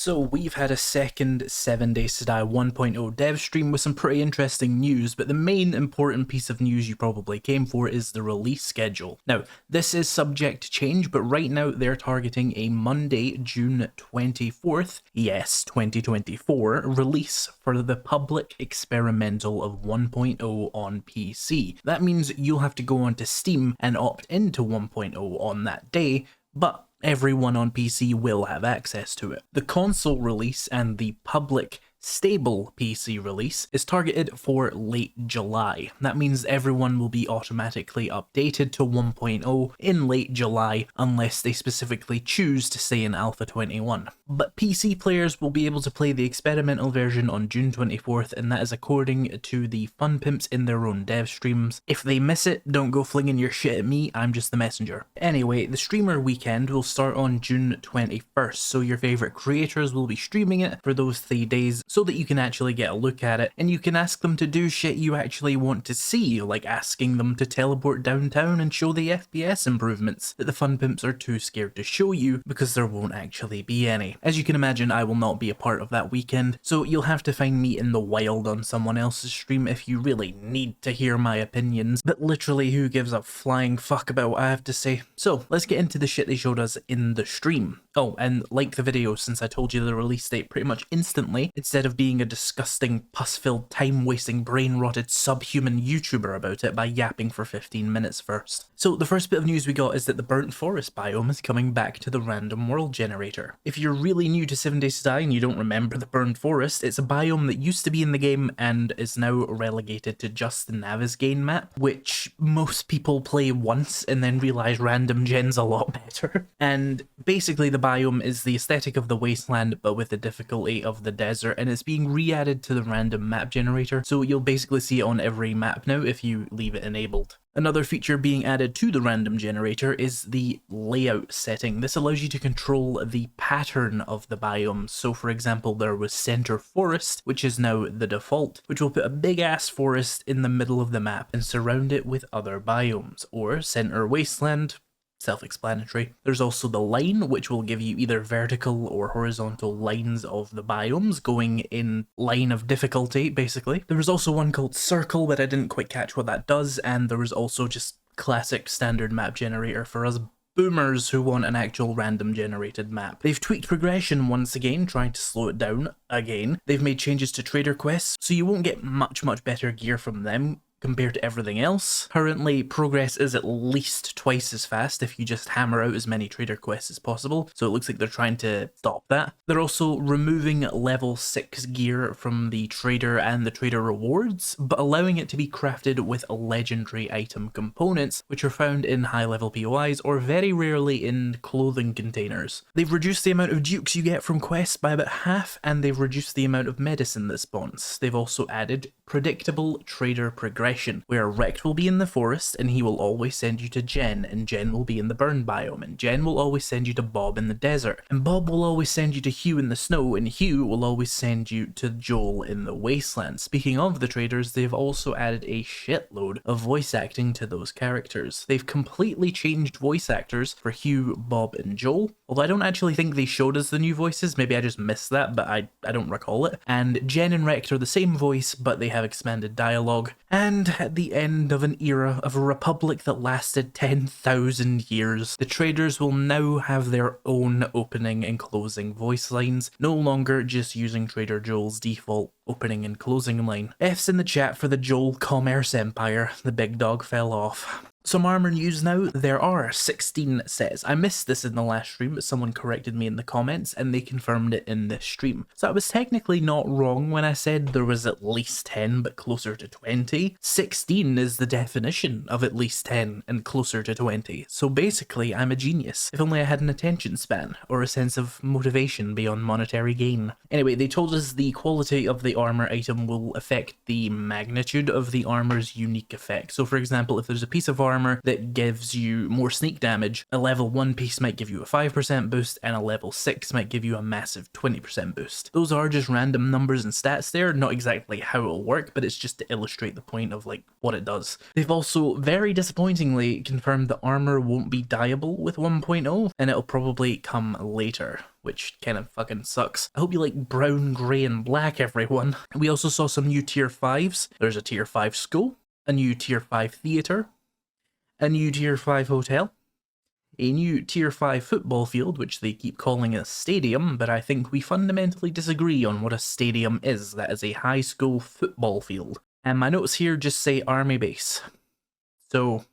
So we've had a second 7 Days to Die 1.0 dev stream with some pretty interesting news, but the main important piece of news you probably came for is the release schedule. Now, this is subject to change, but right now they're targeting a Monday, June 24th, yes, 2024, release for the public experimental of 1.0 on PC. That means you'll have to go onto Steam and opt into 1.0 on that day, but everyone on PC will have access to it. The console release and the public stable PC release is targeted for late July. That means everyone will be automatically updated to 1.0 in late July unless they specifically choose to stay in Alpha 21. But PC players will be able to play the experimental version on June 24th, and that is according to the fun pimps in their own dev streams. If they miss it, don't go flinging your shit at me, I'm just the messenger. Anyway, the streamer weekend will start on June 21st, so your favourite creators will be streaming it for those 3 days, so that you can actually get a look at it, and you can ask them to do shit you actually want to see, like asking them to teleport downtown and show the FPS improvements that the fun pimps are too scared to show you because there won't actually be any. As you can imagine, I will not be a part of that weekend, so you'll have to find me in the wild on someone else's stream if you really need to hear my opinions, but literally who gives a flying fuck about what I have to say. So let's get into the shit they showed us in the stream. Oh, and like the video since I told you the release date pretty much instantly, instead of being a disgusting, pus-filled, time-wasting, brain-rotted, subhuman YouTuber about it by yapping for 15 minutes first. So the first bit of news we got is that the Burnt Forest biome is coming back to the random world generator. If you're really new to 7 Days to Die and you don't remember the Burnt Forest, it's a biome that used to be in the game and is now relegated to just the Navezgane map, which most people play once and then realise random gen's a lot better. And basically the biome is the aesthetic of the wasteland but with the difficulty of the desert, and it's being re-added to the random map generator, so you'll basically see it on every map now if you leave it enabled. Another feature being added to the random generator is the layout setting. This allows you to control the pattern of the biomes. So for example, there was center forest, which is now the default, which will put a big ass forest in the middle of the map and surround it with other biomes, or center wasteland. Self-explanatory. There's also the line, which will give you either vertical or horizontal lines of the biomes going in line of difficulty, basically. There was also one called circle, but I didn't quite catch what that does, and there was also just classic standard map generator for us boomers who want an actual random generated map. They've tweaked progression once again, trying to slow it down again. They've made changes to trader quests, so you won't get much better gear from them compared to everything else. Currently, progress is at least twice as fast if you just hammer out as many trader quests as possible, so it looks like they're trying to stop that. They're also removing level 6 gear from the trader and the trader rewards, but allowing it to be crafted with legendary item components, which are found in high level POIs or very rarely in clothing containers. They've reduced the amount of dukes you get from quests by about half, and they've reduced the amount of medicine that spawns. They've also added predictable trader progression, where Rect will be in the forest and he will always send you to Jen, and Jen will be in the burn biome, and Jen will always send you to Bob in the desert, and Bob will always send you to Hugh in the snow, and Hugh will always send you to Joel in the wasteland. Speaking of the traders, they've also added a shitload of voice acting to those characters. They've completely changed voice actors for Hugh, Bob, and Joel, although I don't actually think they showed us the new voices, maybe I just missed that, but I don't recall it. And Jen and Rect are the same voice, but they have expanded dialogue. And at the end of an era of a republic that lasted 10,000 years, the traders will now have their own opening and closing voice lines, no longer just using Trader Joel's default opening and closing line. F's in the chat for the Joel Commerce Empire. The big dog fell off. Some armor news now. There are 16 sets. I missed this in the last stream, but someone corrected me in the comments and they confirmed it in this stream. So I was technically not wrong when I said there was at least 10 but closer to 20. 16 is the definition of at least 10 and closer to 20. So basically I'm a genius. If only I had an attention span or a sense of motivation beyond monetary gain. Anyway, they told us the quality of the armor item will affect the magnitude of the armor's unique effect. So for example, if there's a piece of armor that gives you more sneak damage, a level 1 piece might give you a 5% boost and a level 6 might give you a massive 20% boost. Those are just random numbers and stats there, not exactly how it'll work, but it's just to illustrate the point of like what it does. They've also very disappointingly confirmed that armor won't be dyeable with 1.0 and it'll probably come later. which kind of fucking sucks. I hope you like brown, grey and black, everyone. We also saw some new tier 5s. There's a tier 5 school, a new tier 5 theatre, a new tier 5 hotel, a new tier 5 football field, which they keep calling a stadium, but I think we fundamentally disagree on what a stadium is. That is a high school football field. And my notes here just say army base. So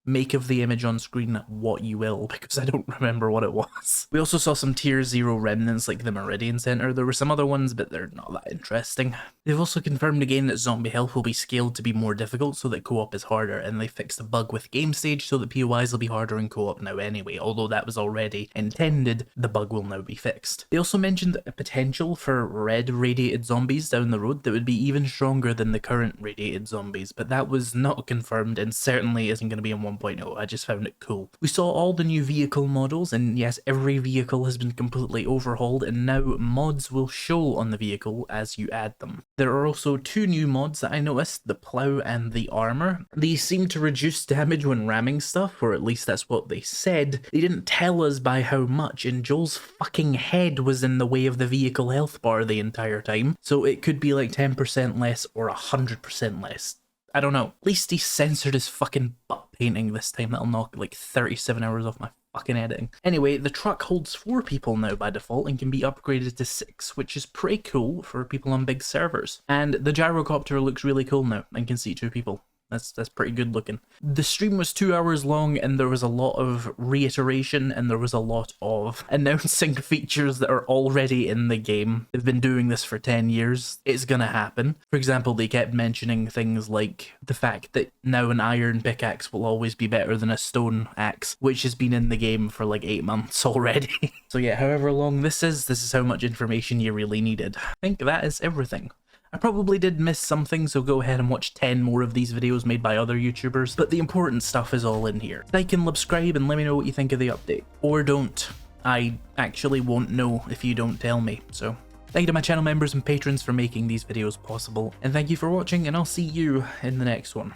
make of the image on screen what you will, because I don't remember what it was. We also saw some tier 0 remnants like the Meridian Center. There were some other ones, but they're not that interesting. They've also confirmed again that zombie health will be scaled to be more difficult so that co-op is harder, and they fixed a bug with game stage so that POIs will be harder in co-op now anyway. Although that was already intended, the bug will now be fixed. They also mentioned a potential for red radiated zombies down the road that would be even stronger than the current radiated zombies, but that was not confirmed and certainly isn't going to be in 1.0. I just found it cool. We saw all the new vehicle models, and yes, every vehicle has been completely overhauled, and now mods will show on the vehicle as you add them. There are also 2 new mods that I noticed, the plow and the armor. These seem to reduce damage when ramming stuff, or at least that's what they said. They didn't tell us by how much, and Joel's fucking head was in the way of the vehicle health bar the entire time, so it could be like 10% less or 100% less. I don't know. At least he censored his fucking butt painting this time. That'll knock like 37 hours off my fucking editing. Anyway, the truck holds 4 people now by default and can be upgraded to 6, which is pretty cool for people on big servers. And the gyrocopter looks really cool now and can see 2 people. That's pretty good looking. The stream was 2 hours long and there was a lot of reiteration and there was a lot of announcing features that are already in the game. They've been doing this for 10 years. It's gonna happen. For example, they kept mentioning things like the fact that now an iron pickaxe will always be better than a stone axe, which has been in the game for like 8 months already. So yeah, however long this is how much information you really needed. I think that is everything. I probably did miss something, so go ahead and watch 10 more of these videos made by other YouTubers, but the important stuff is all in here. Like and subscribe and let me know what you think of the update. Or don't. I actually won't know if you don't tell me, so. Thank you to my channel members and patrons for making these videos possible, and thank you for watching, and I'll see you in the next one.